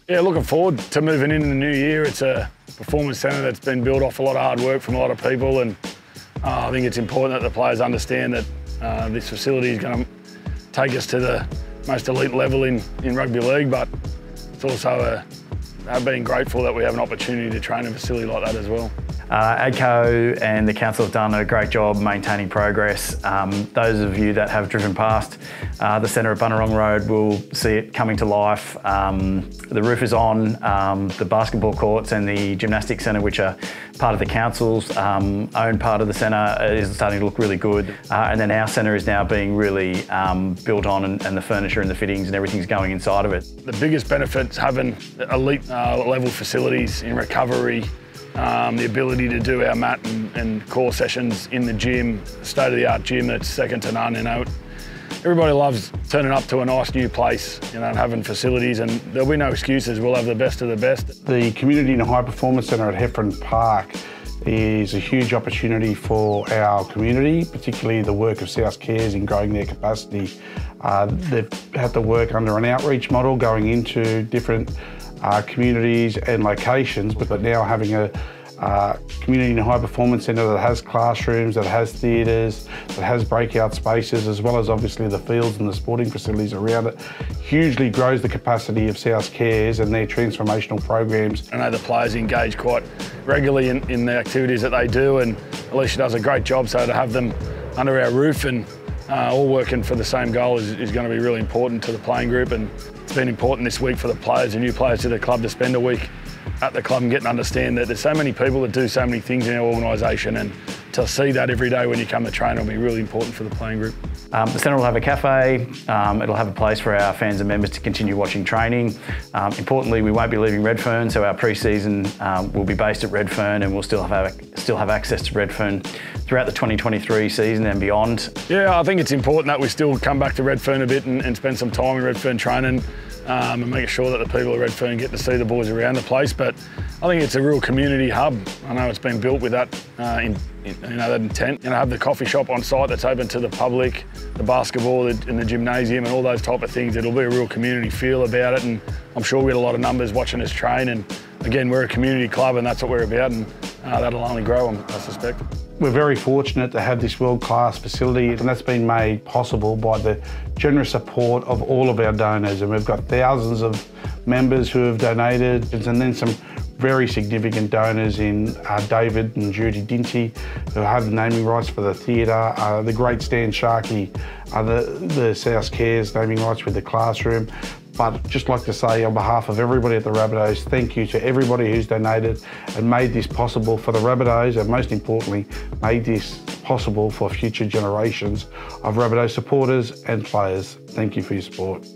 Yeah, looking forward to moving into the new year. It's a performance centre that's been built off a lot of hard work from a lot of people, and I think it's important that the players understand that this facility is going to take us to the most elite level in rugby league, but it's also being grateful that we have an opportunity to train in a facility like that as well. ACO and the council have done a great job maintaining progress. Those of you that have driven past the centre of Bunurong Road will see it coming to life. The roof is on, the basketball courts and the gymnastics centre, which are part of the council's own part of the centre, is starting to look really good. And then our centre is now being really built on, and the furniture and the fittings and everything's going inside of it. The biggest benefit's having elite level facilities in recovery, the ability to do our mat and core sessions in the gym, state-of-the-art gym that's second to none. You know, everybody loves turning up to a nice new place, you know, and having facilities, and there'll be no excuses. We'll have the best of the best. The Community and High Performance Centre at Heffron Park is a huge opportunity for our community, particularly the work of South Cares in growing their capacity. They've had to work under an outreach model going into different communities and locations, but now having a community and high performance centre that has classrooms, that has theatres, that has breakout spaces, as well as obviously the fields and the sporting facilities around it, hugely grows the capacity of South Cares and their transformational programs. I know the players engage quite regularly in the activities that they do, and Alicia does a great job, so to have them under our roof and all working for the same goal is going to be really important to the playing group. And it's been important this week for the players and new players to the club to spend a week at the club and get and understand that there's so many people that do so many things in our organisation, and to see that every day when you come to train will be really important for the playing group. The centre will have a cafe, it'll have a place for our fans and members to continue watching training. Importantly, we won't be leaving Redfern, so our pre-season will be based at Redfern, and we'll still have access to Redfern throughout the 2023 season and beyond. Yeah, I think it's important that we still come back to Redfern a bit and spend some time in Redfern training, and making sure that the people at Redfern get to see the boys around the place. But I think it's a real community hub. I know it's been built with that that intent. You know, have the coffee shop on site that's open to the public, the basketball and the gymnasium and all those type of things. It'll be a real community feel about it, and I'm sure we get a lot of numbers watching us train. And again, we're a community club, and that's what we're about, and that'll only grow, I suspect. We're very fortunate to have this world-class facility, and that's been made possible by the generous support of all of our donors. And we've got thousands of members who have donated, and then some very significant donors in David and Judy Dinty, who have the naming rights for the theatre, the great Stan Sharkey, the South Cares naming rights with the classroom. But I'd just like to say on behalf of everybody at the Rabbitohs, thank you to everybody who's donated and made this possible for the Rabbitohs, and most importantly, made this possible for future generations of Rabbitohs supporters and players. Thank you for your support.